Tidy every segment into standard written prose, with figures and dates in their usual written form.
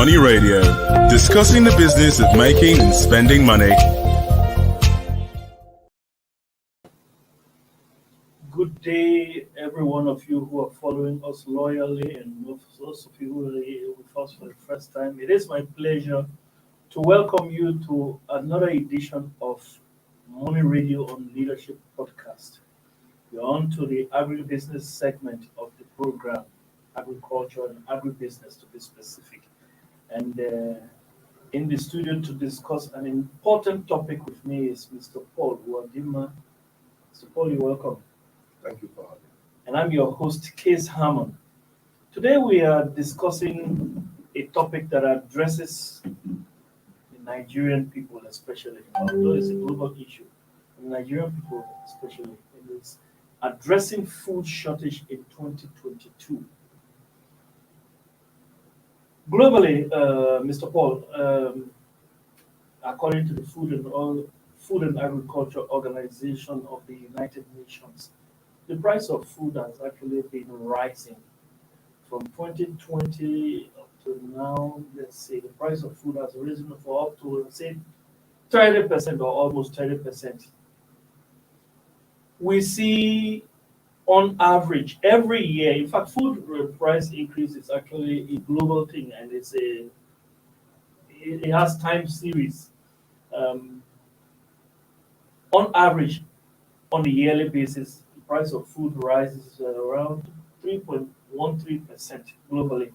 Money Radio, discussing the business of making and spending money. Good day, every one of you who are following us loyally, and those of you who are here with us for the first time. It is my pleasure to welcome you to another edition of Money Radio on Leadership Podcast. We're on to the agribusiness segment of the program, agriculture and agribusiness to be specific. And in the studio to discuss an important topic with me is Mr. Paul Wadima. Mr. Paul, you're welcome. Thank you for having me. And I'm your host, Case Hammond. Today we are discussing a topic that addresses the Nigerian people especially, although it's a global issue. The Nigerian people especially, it is addressing food shortage in 2022. Globally, Mr. Paul, according to the Food and Agriculture Organization of the United Nations, the price of food has actually been rising from 2020 up to now. Let's say the price of food has risen for up to, say, 30% or almost 30%. We see on average every year, in fact, food price increase is actually a global thing, and it has time series. On average, on a yearly basis, the price of food rises around 3.13% globally.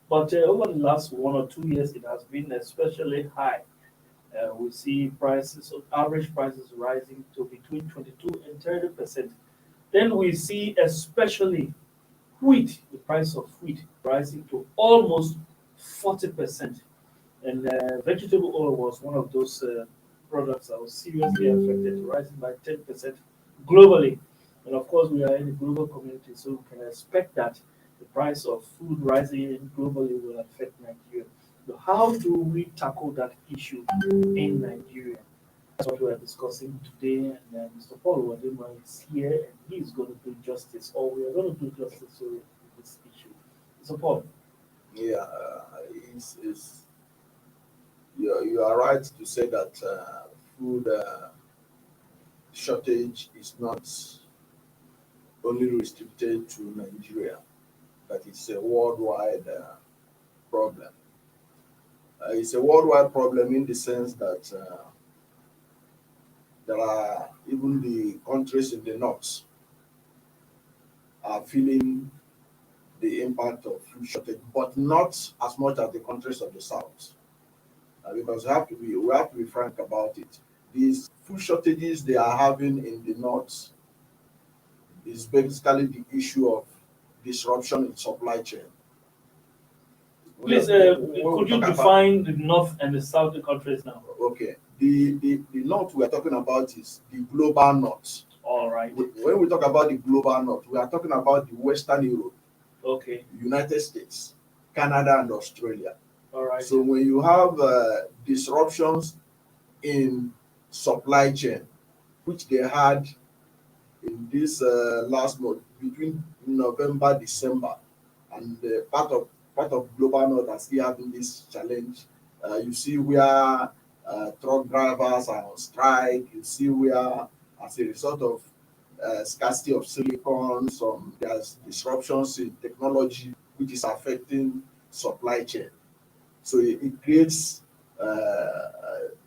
But over the last 1 or 2 years, it has been especially high. We see average prices rising to between 22 and 30%. Then we see especially wheat, the price of wheat rising to almost 40%. And vegetable oil was one of those products that was seriously affected, rising by 10% globally. And of course, we are in a global community, so we can expect that the price of food rising globally will affect Nigeria. So how do we tackle that issue in Nigeria? That's what we are discussing today. And Mr. Paul Wadima is here, and he's going to do justice, or we are going to do justice to this issue. Mr. Paul. Yeah, you are right to say that food shortage is not only restricted to Nigeria, but it's a worldwide problem. It's a worldwide problem in the sense that there are even the countries in the north are feeling the impact of food shortage, but not as much as the countries of the south. Because we have to be frank about it. These food shortages they are having in the north is basically the issue of disruption in supply chain. Please, could you define the north and the south countries now? Okay. The north we are talking about is the global north. All right. When we talk about the global north, we are talking about the Western Europe, Okay. United States, Canada, and Australia. All right. So when you have disruptions in supply chain, which they had in this last month between November, December, and part of global north are still having this challenge. You see where truck drivers are on strike. You see where, as a result of scarcity of silicon, there's disruptions in technology which is affecting supply chain. So it creates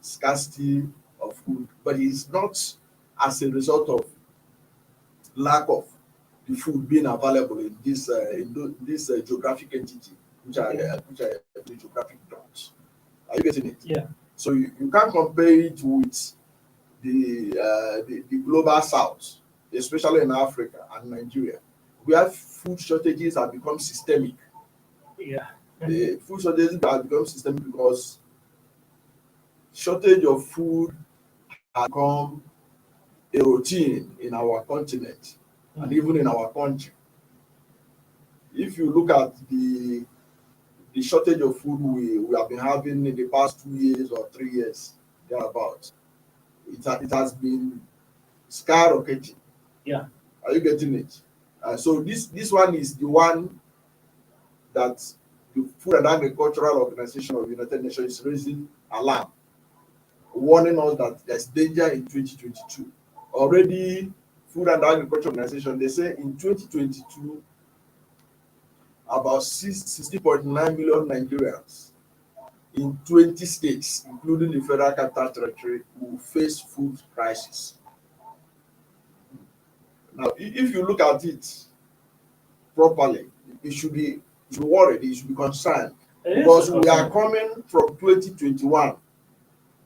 scarcity of food, but it's not as a result of lack of the food being available in this geographic entity, which are the geographic zones. Are you getting it? Yeah. So you can't compare it with the global south, especially in Africa and Nigeria, where food shortages have become systemic. Yeah. The food shortages have become systemic because shortage of food has become a routine in our continent and even in our country. If you look at the shortage of food we have been having in the past 2 years or 3 years, thereabouts, it has been skyrocketing. Yeah. Are you getting it? So this one is the one that the Food and Agricultural Organization of the United Nations is raising alarm, warning us that there's danger in 2022. Already, Food and Agriculture Organization, they say in 2022, about 60.9 million Nigerians in 20 states, including the Federal Capital Territory, will face food crisis. Now, if you look at it properly, you should be worried, you should be concerned, because we are coming from 2021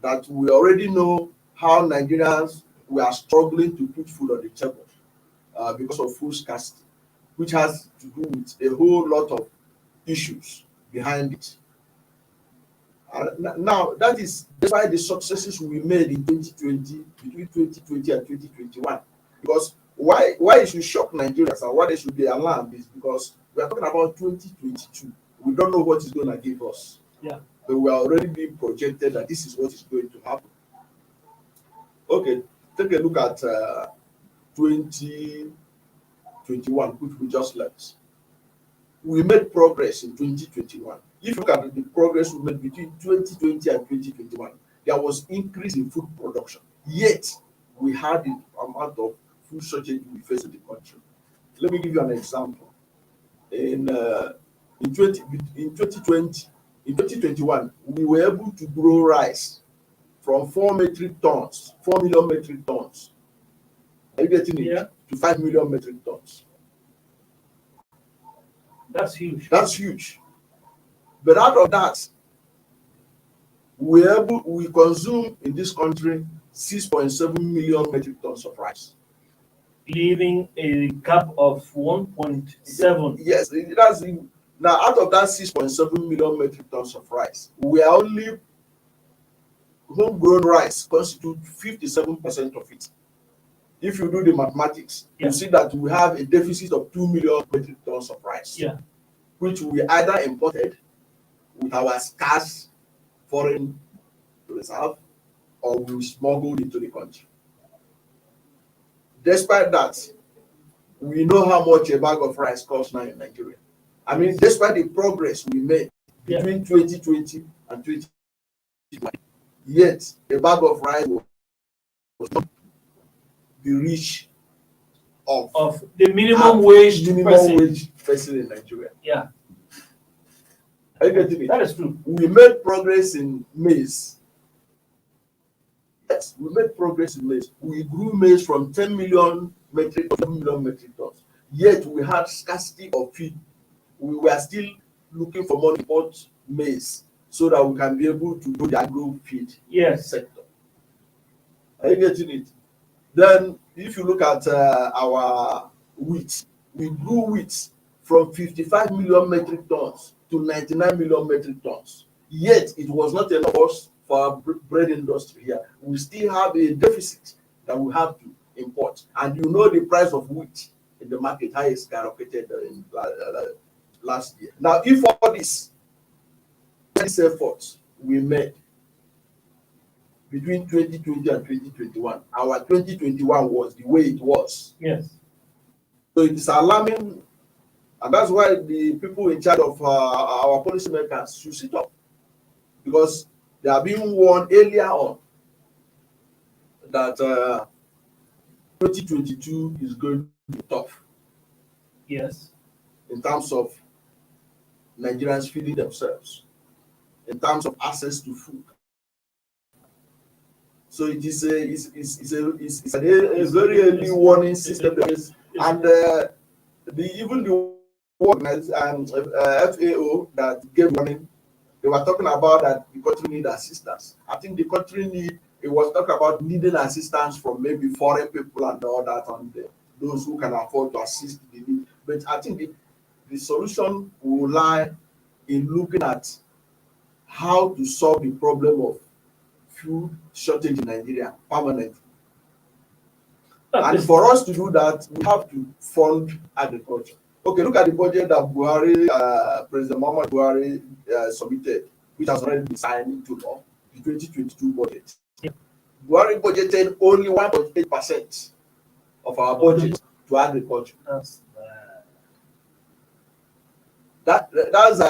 that we already know how Nigerians were struggling to put food on the table because of food scarcity, which has to do with a whole lot of issues behind it. Now, that is why the successes we made in 2020, between 2020 and 2021, because why it should shock Nigerians and why they should be alarmed is because we are talking about 2022. We don't know what it's going to give us. Yeah. But we are already being projected that this is what is going to happen. Okay, take a look at 2021, which we just left. We made progress in 2021. If you look at the progress we made between 2020 and 2021, there was increase in food production. Yet, we had the amount of food shortage we face in the country. Let me give you an example. In 2021, we were able to grow rice from 4 million metric tons. Are you getting it? Yeah. To 5 million metric tons. That's huge. That's huge. But out of that, we consume in this country 6.7 million metric tons of rice. Leaving a gap of 1.7. Yes, that's now out of that 6.7 million metric tons of rice, we are only homegrown rice constitute 57% of it. If you do the mathematics, you see that we have a deficit of 2 million metric tons of rice, which we either imported with our scarce foreign reserve or we smuggled into the country. Despite that, we know how much a bag of rice costs now in Nigeria. I mean, despite the progress we made between 2020 and 2021, yet a bag of rice was not the reach of the minimum wage person in Nigeria. Yeah. Are you getting it? That is true. We made progress in maize. Yes, we made progress in maize. We grew maize from 10 million metric to 7 million metric tons. Yet we had scarcity of feed. We were still looking for money to import maize so that we can be able to do the agro feed sector. Are you getting it? Then, if you look at our wheat, we grew wheat from 55 million metric tons to 99 million metric tons. Yet, it was not enough for our bread industry here. We still have a deficit that we have to import. And you know the price of wheat in the market, how it skyrocketed in last year. Now, if all these efforts we made between 2020 and 2021, our 2021 was the way it was. Yes. So it is alarming, and that's why the people in charge of our policymakers should sit up, because they are being warned earlier on that 2022 is going to be tough. Yes. In terms of Nigerians feeding themselves, in terms of access to food. So it is a very early warning system, and even the FAO that gave warning, they were talking about that the country need assistance. I think the country it was talking about needing assistance from maybe foreign people and all that, and those who can afford to assist the need. But I think the solution will lie in looking at how to solve the problem of food shortage in Nigeria permanently. And for us to do that, we have to fund agriculture. Okay, look at the budget that President Muhammadu Buhari submitted, which has already been signed into law, the 2022 budget. Yeah. Buhari budgeted only 1.8% of our budget to agriculture. That's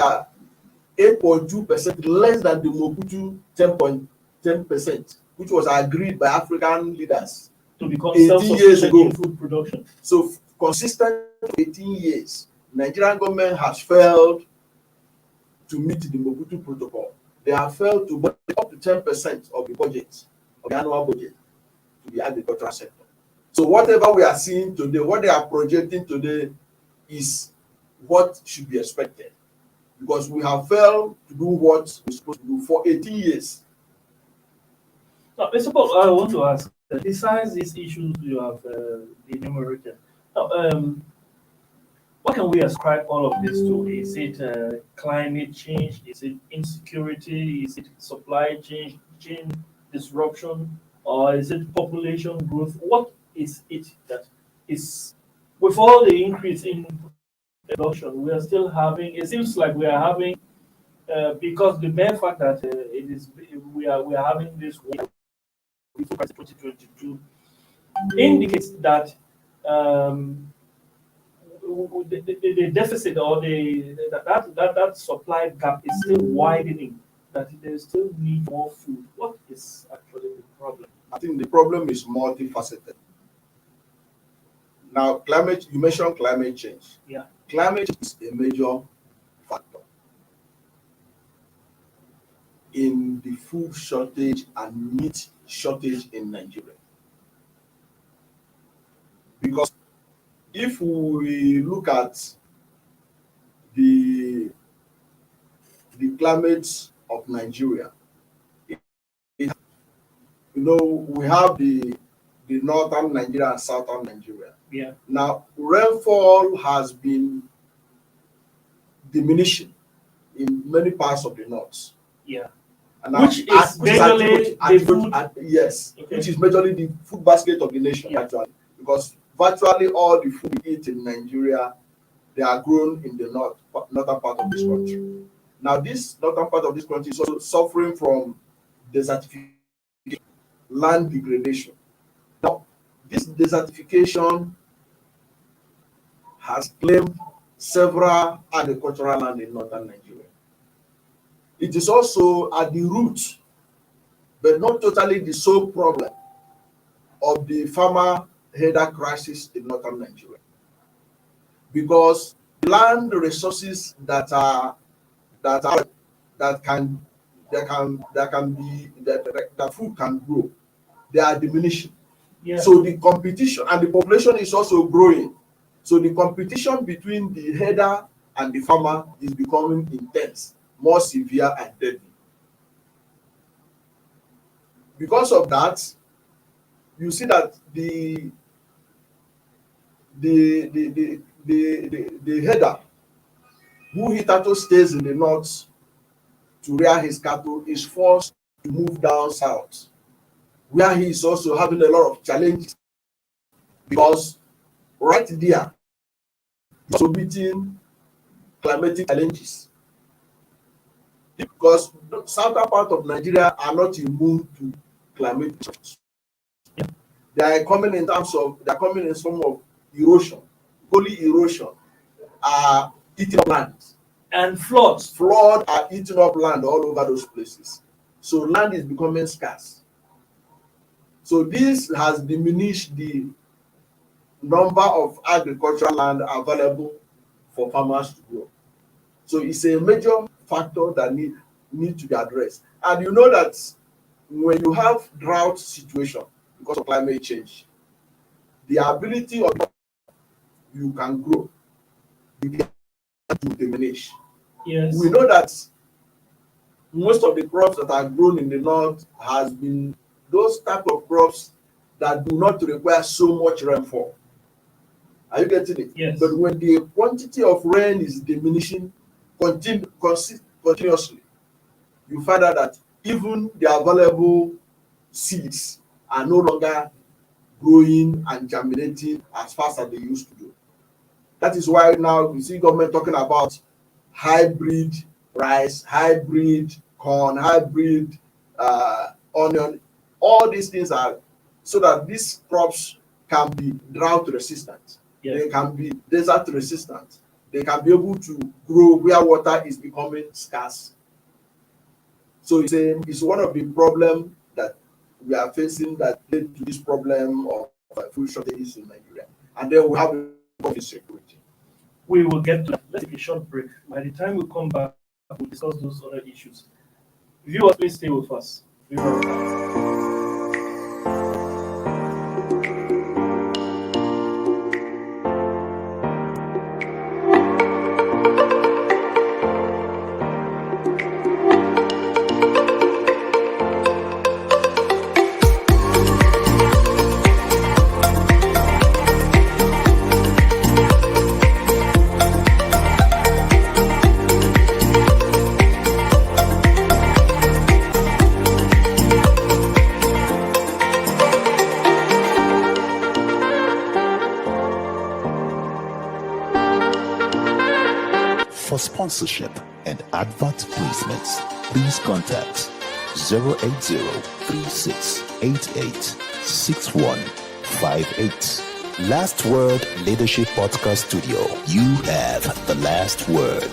8.2%, less than the Mobutu 10%, which was agreed by African leaders To become 18 years self-sufficient ago. in food production. So consistent for 18 years, Nigerian government has failed to meet the Mobutu protocol. They have failed to budget up to 10% of the budget, of the annual budget, to the agricultural sector. So whatever we are seeing today, what they are projecting today is what should be expected, because we have failed to do what we're supposed to do for 18 years. Now, Mr. Paul, I want to ask, besides these issues you have enumerated, now, what can we ascribe all of this to? Is it climate change? Is it insecurity? Is it supply chain disruption? Or is it population growth? What is it that is, with all the increase in production, we are still having, it seems like we are having, because the mere fact that it is, we are having this 2022 indicates that the deficit or that supply gap is still widening, that there is still need more food. What is actually the problem? I think the problem is multifaceted. Now, you mentioned climate change. Yeah. Climate change is a major factor in the food shortage and meat shortage in Nigeria. Because if we look at the climate of Nigeria, we have the northern Nigeria and southern Nigeria. Yeah. Now, rainfall has been diminishing in many parts of the north. Yeah. And Which is majorly the food. Yes, Okay. which is majorly the food basket of the nation, Yeah. actually. Because virtually all the food we eat in Nigeria, they are grown in the northern part of this country. Now, this northern part of this country is also suffering from desertification, land degradation. Now, this desertification has claimed several agricultural land in northern Nigeria. It is also at the root, but not totally the sole problem, of the farmer header crisis in northern Nigeria. Because land resources that food can grow, they are diminishing. Yeah. So the competition, and the population is also growing. So the competition between the header and the farmer is becoming intense, more severe and deadly. Because of that, you see that the header who hitherto stays in the north to rear his cattle is forced to move down south, where he is also having a lot of challenges, because right there, he's also meeting climatic challenges. Because the southern part of Nigeria are not immune to climate change. They are coming in form of erosion. Only erosion are eating up land. And floods. Flood are eating up land all over those places. So land is becoming scarce. So this has diminished the number of agricultural land available for farmers to grow. So it's a major factor that need to be addressed. And you know that when you have drought situation because of climate change, the ability of you can grow begins to diminish. Yes. We know that most of the crops that are grown in the north has been those type of crops that do not require so much rainfall. Are you getting it? Yes. But when the quantity of rain is diminishing continuously, you find out that even the available seeds are no longer growing and germinating as fast as they used to do. That is why now you see government talking about hybrid rice, hybrid corn, hybrid onion. All these things are so that these crops can be drought resistant. Yes. They can be desert resistant. they can be able to grow where water is becoming scarce. So it's one of the problems that we are facing that led to this problem of food shortages in Nigeria. And then we have food security. We will get to that. Let's take a short break. By the time we come back, we'll discuss those other issues. Viewers, please stay with us. Be right back. For sponsorship and advert placements, please contact 080-3688-6158. Last Word Leadership Podcast Studio. You have the last word.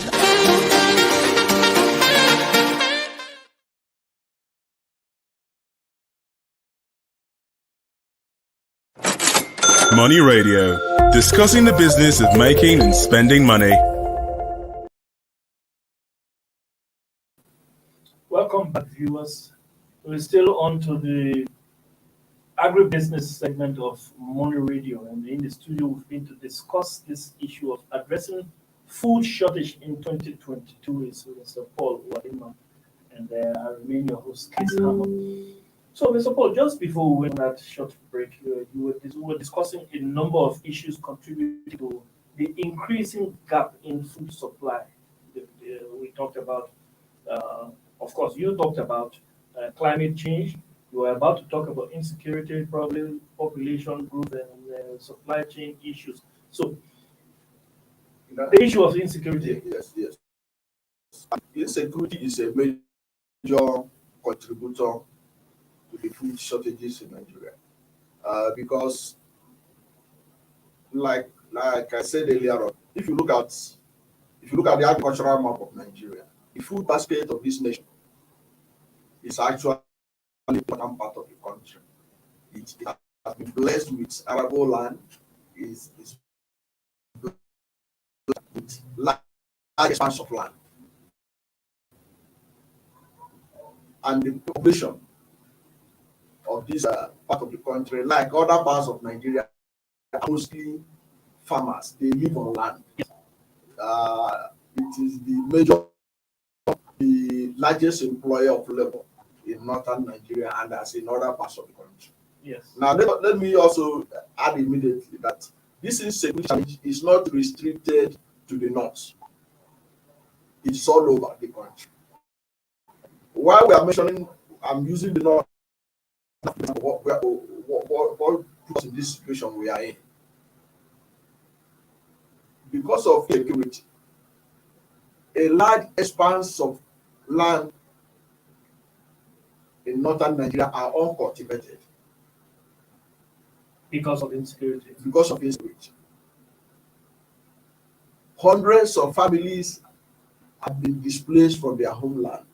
Money Radio, discussing the business of making and spending money. Welcome back, viewers. We're still on to the agribusiness segment of Money Radio, and in the studio we've been to discuss this issue of addressing food shortage in 2022 is Mr. Paul Wadima, and I remain your host, Chris Hammer. So, Mr. Paul, just before we went on that short break, we were discussing a number of issues contributing to the increasing gap in food supply. We talked about, of course, you talked about climate change. You were about to talk about insecurity, problem, population growth, and supply chain issues. So, the issue of insecurity. Yes. Insecurity is a major contributor to the food shortages in Nigeria, because, like I said earlier on, if you look at the agricultural map of Nigeria, the food basket of this nation is actually an important part of the country. It has been blessed with arable land, is blessed with large expanse of land, and the population of this part of the country, like other parts of Nigeria, are mostly farmers. They live on land. It is the largest employer of labor in northern Nigeria and as in other parts of the country. Yes. Now, let me also add immediately that this insecurity challenge is not restricted to the north. It's all over the country. While we are mentioning, I'm using the north, what puts in this situation we are in. Because of insecurity, a large expanse of land in northern Nigeria are uncultivated. Because of insecurity. Because of insecurity. Hundreds of families have been displaced from their homeland.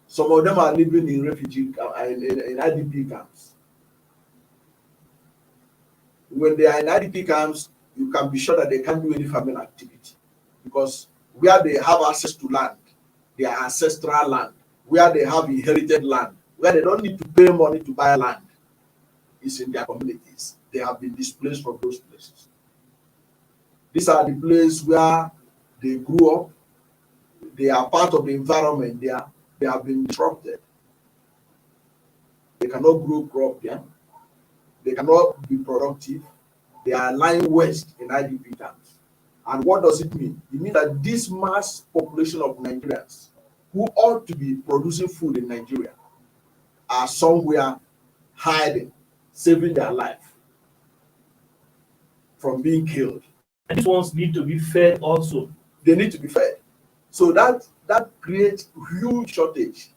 Some of them are living in refugee in IDP camps. When they are in IDP camps, you can be sure that they can't do any farming activity, because where they have access to land, their ancestral land, where they have inherited land, where they don't need to pay money to buy land, is in their communities. They have been displaced from those places. These are the places where they grew up. They are part of the environment there. They have been disrupted. They cannot grow crop there. They cannot be productive. They are lying waste in IDP camps. And what does it mean? It means that this mass population of Nigerians who ought to be producing food in Nigeria are somewhere hiding, saving their life from being killed. And these ones need to be fed also. They need to be fed. So that creates huge shortage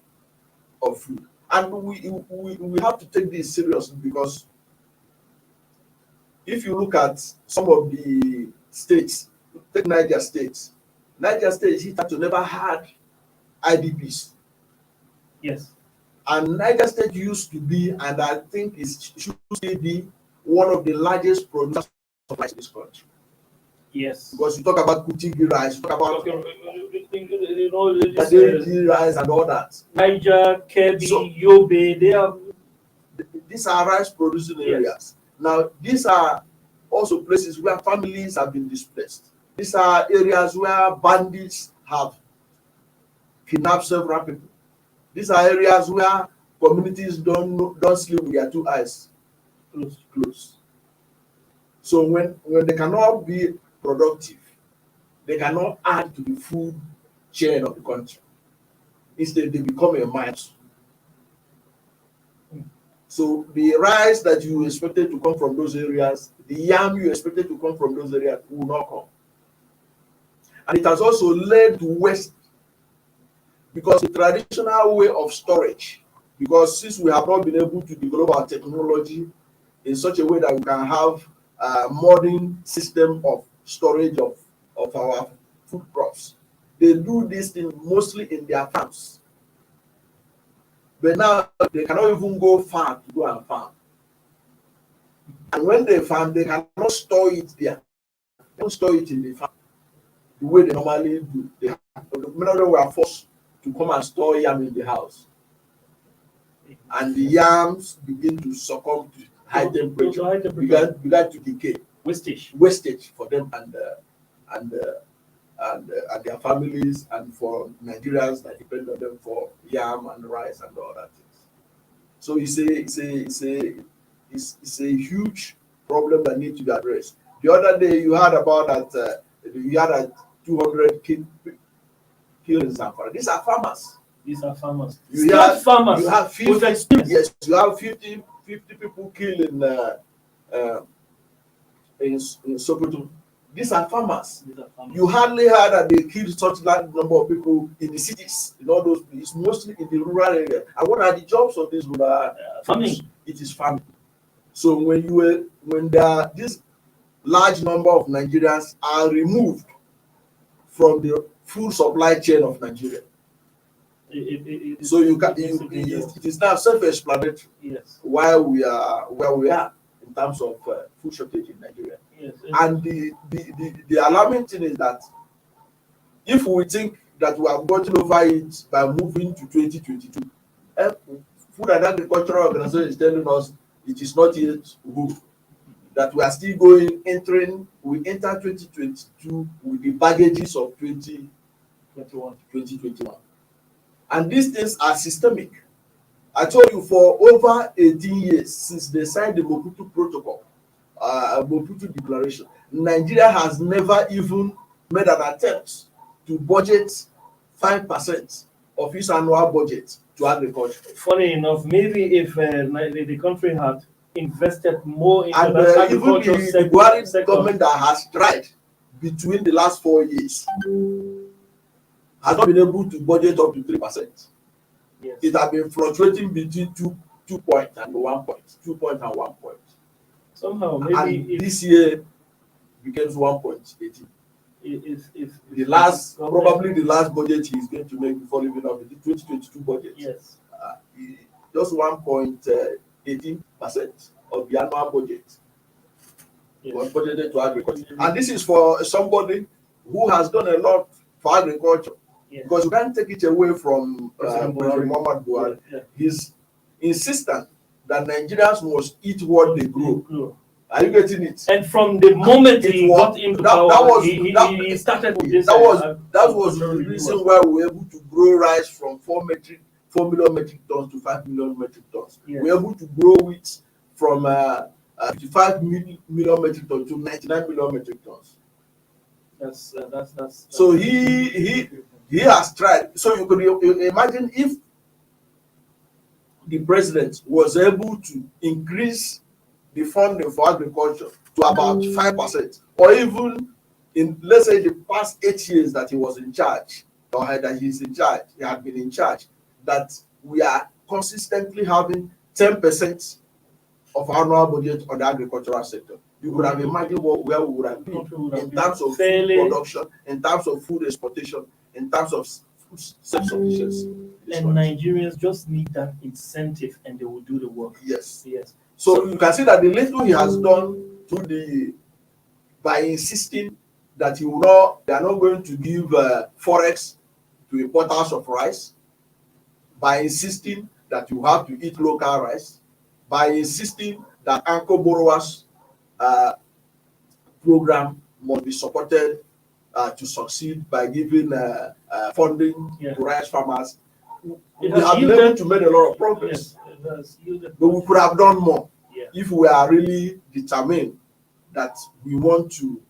of food. And we have to take this seriously, because if you look at some of the states, take Niger State. Niger State hitherto never had IDPs. Yes. And Niger State used to be, and I think it should still be, one of the largest producers of rice in this country. Yes. Because you talk about Kutigi rice, you talk about You know, Adeji rice and all that. Niger, Kebbi, So- Yobe, they are. These are rice producing areas. Now, these are also places where families have been displaced. These are areas where bandits have kidnapped several people. These are areas where communities don't sleep with their two eyes closed. So when they cannot be productive, they cannot add to the food chain of the country. Instead, they become a minus. So the rice that you expected to come from those areas, the yam you expected to come from those areas will not come. And it has also led to waste, because the traditional way of storage, because since we have not been able to develop our technology in such a way that we can have a modern system of storage of our food crops, they do this thing mostly in their farms. But now they cannot even go far to go and farm. And when they farm, they cannot store it there. They don't store it in the farm the way they normally do. Many of them were forced to come and store yam in the house. And the yams begin to succumb to high temperature, began to decay. Wastage for them and their families, and for Nigerians that depend on them for yam and rice and all that things. So it's a huge problem that needs to be addressed. The other day you heard about that you had a 200 killed in Zamfara. These are farmers. You have farmers. You have 50, with experience. yes, you have 50 people killed in Sokoto. These are farmers. You hardly heard that they killed such large number of people in the cities, in all those places, mostly in the rural area. And what are the jobs of these rural farming? It is farming. So when there are this large number of Nigerians are removed from the food supply chain of Nigeria, so it is now self-explanatory. Yes. Why we are where we are in terms of food shortage in Nigeria. Yes. And the alarming thing is that if we think that we have gotten over it by moving to 2022, Food and Agricultural Organization is telling us it is not yet good. That we are still we enter 2022 with the baggages of 2021. And these things are systemic. I told you, for over 18 years since they signed the Mobutu Protocol, Mobutu Declaration, Nigeria has never even made an attempt to budget 5% of its annual budget to agriculture. Funny enough, maybe if the country had invested more into And that even agricultural the Buhari government that has tried between the last 4 years has not been able to budget up to 3%. Yes. It has been fluctuating between 2 point and 1 point, 2 point and 1 point. Somehow, And maybe this year becomes 1.80. if Probably the last budget he is going to make before leaving office, the 2022 budget. Yes. Just 1.18% of the annual budget was budgeted to agriculture. And this is for somebody who has done a lot for agriculture. Yes. Because you can't take it away from President President Muhammad Buhari. Yeah. He's insistent that Nigerians must eat what they grow. Are you getting it? And from the moment he got into power, he started with this. That was the reason why we were able to grow rice from 4 million metric tons to 5 million metric tons. Yes. We were able to grow it from 55 million metric tons to 99 million metric tons. That's So he has tried. So you could imagine if the president was able to increase the funding for agriculture to about 5%, or even in, let's say, the past 8 years that he was in charge, or that he had been in charge, that we are consistently having 10% of our annual budget on the agricultural sector. you could have imagined where we would have been Country would have in been terms of fairly- food production, in terms of food exportation, in terms of food self-sufficiency. in this And country. Nigerians just need that incentive, and they will do the work. Yes. Yes. So you can see that the little he has done by insisting that they are not going to give forex to importers of rice, by insisting that you have to eat local rice, by insisting that anchor borrowers program must be supported to succeed by giving funding Yeah. to rice farmers. We It has have been yielded- able to make a lot of progress, Yes, it has yielded- but we could have done more Yeah. if we are really determined that we want to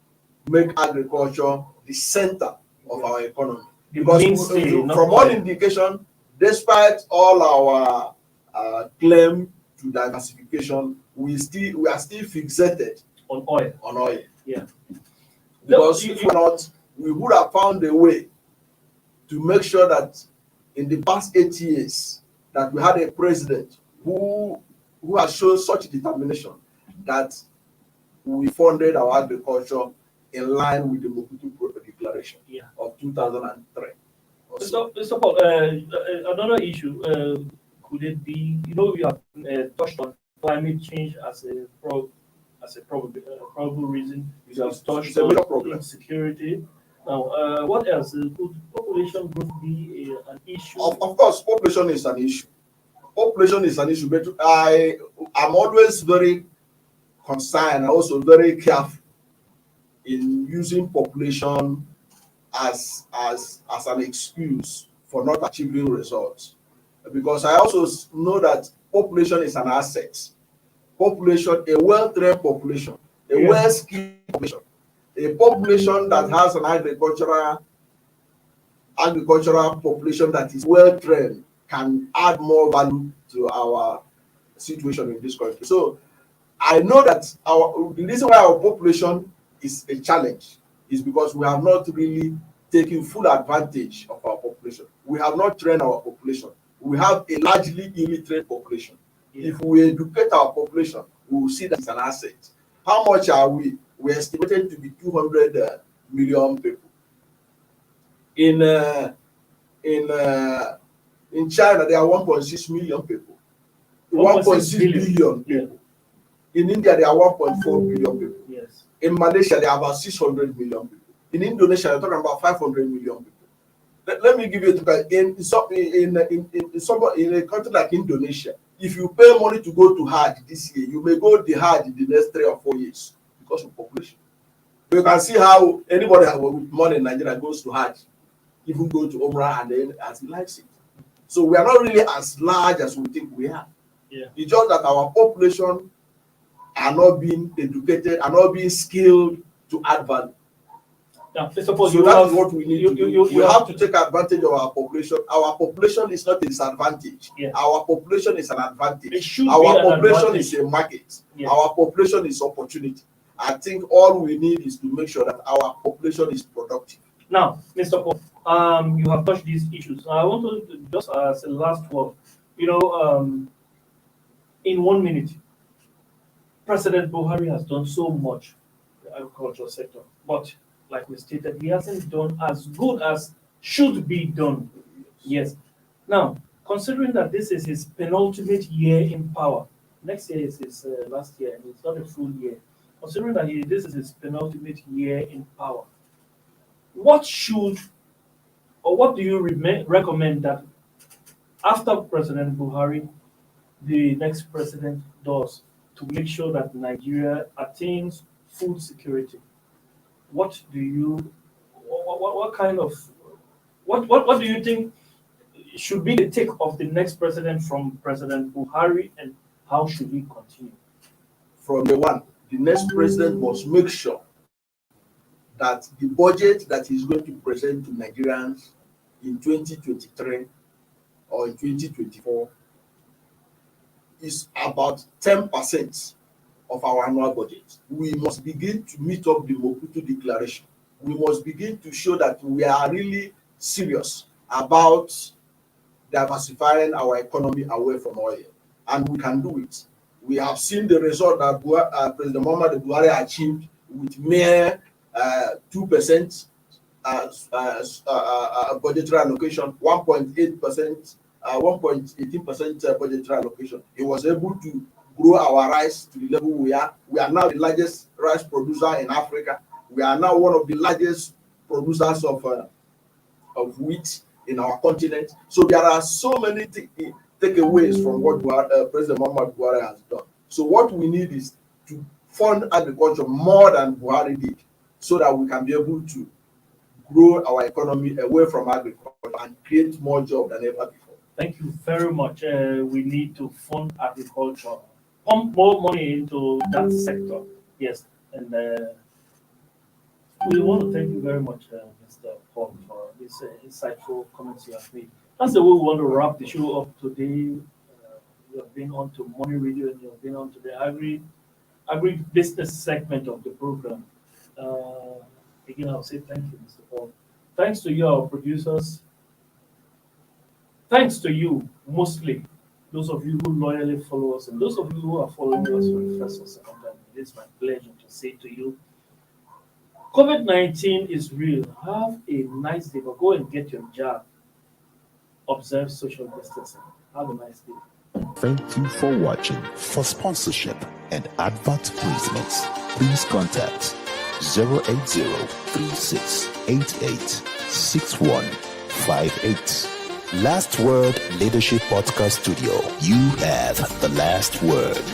make agriculture the center of our economy. The Because mainstay, not from all oil. indication, despite all our claim to diversification, we are still fixated on oil. on oil. Yeah. Because You- if not, we would have found a way to make sure that in the past 8 years that we had a president who has shown such determination that we funded our agriculture in line with the Mobutu Declaration Yeah. of 2003. Mr. Paul, another issue, could it be, we have touched on climate change as a probable reason. We have touched It's a major on problem. insecurity. Now, what else? Could population growth be an issue? Of course, population is an issue. Population is an issue, but I'm always very concerned and also very careful in using population as an excuse for not achieving results, because I also know that population is an asset. Population, a well-trained population, a Yeah. well-skilled population, a population that has an agricultural population that is well-trained can add more value to our situation in this country. So I know that the reason why our population is a challenge is because we have not really taken full advantage of our population. We have not trained our population. We have a largely illiterate population. Yeah. If we educate our population, we will see that it's an asset. How much are we? We're estimated to be 200 million people. In China, there are 1.6 million people. 1.6 billion Yeah. people. In India, there are 1.4 billion people. Yes. In Malaysia, there are about 600 million people. In Indonesia, they're talking about 500 million people. Let me give you in a country like Indonesia, if you pay money to go to Hajj this year, you may go to Hajj in the next 3 or 4 years because of population. You can see how anybody with money in Nigeria goes to Hajj, even go to Umrah and then as he likes it. So we are not really as large as we think we are. Yeah. It's just that our population are not being educated, are not being skilled to add value. Now, first of all, So you that have is what we need to do. you We have to take advantage of our population. Our population is not a disadvantage. Yeah. Our population is an It advantage. should be Our an population advantage. is a market. Yeah. Our population is opportunity. I think all we need is to make sure that our population is productive. Now, Mr. Paul, you have touched these issues. I want to just as a last word, in 1 minute, President Buhari has done so much in the agricultural sector, but like we stated, he hasn't done as good as should be done. Yes. Now, considering that this is his penultimate year in power, next year is his last year, and it's not a full year. Considering that this is his penultimate year in power, what do you recommend that after President Buhari, the next president does to make sure that Nigeria attains food security? What do you think should be the take of the next president from President Buhari, and how should we continue? From the one, the next president must make sure that the budget that he's going to present to Nigerians in 2023 or in 2024 is about 10% of our annual budget. We must begin to meet up the Mobutu Declaration. We must begin to show that we are really serious about diversifying our economy away from oil. And we can do it. We have seen the result that President Muhammadu Buhari achieved with mere 2% budgetary allocation, 1.8%, 1.18% budgetary allocation. He was able to grow our rice to the level we are. We are now the largest rice producer in Africa. We are now one of the largest producers of wheat in our continent. So there are so many takeaways from what President Muhammadu Buhari has done. So what we need is to fund agriculture more than Buhari did, so that we can be able to grow our economy away from agriculture and create more jobs than ever before. Thank you very much. We need to fund agriculture, pump more money into that sector. Yes, and we want to thank you very much, Mr. Paul, for this insightful comments you have made. That's the way we want to wrap the show up today. You have been on to Money Radio, and you have been on to the agri-business segment of the program. Again, I'll say thank you, Mr. Paul. Thanks to you, our producers. Thanks to you, mostly, those of you who loyally follow us, and those of you who are following us for the first or second time. It is my pleasure to say to you, COVID-19 is real. Have a nice day, but go and get your jab. Observe social distancing. Have a nice day. Thank you for watching. For sponsorship and advert placements, please contact 080-3688-6158. Last Word Leadership Podcast Studio. You have the last word.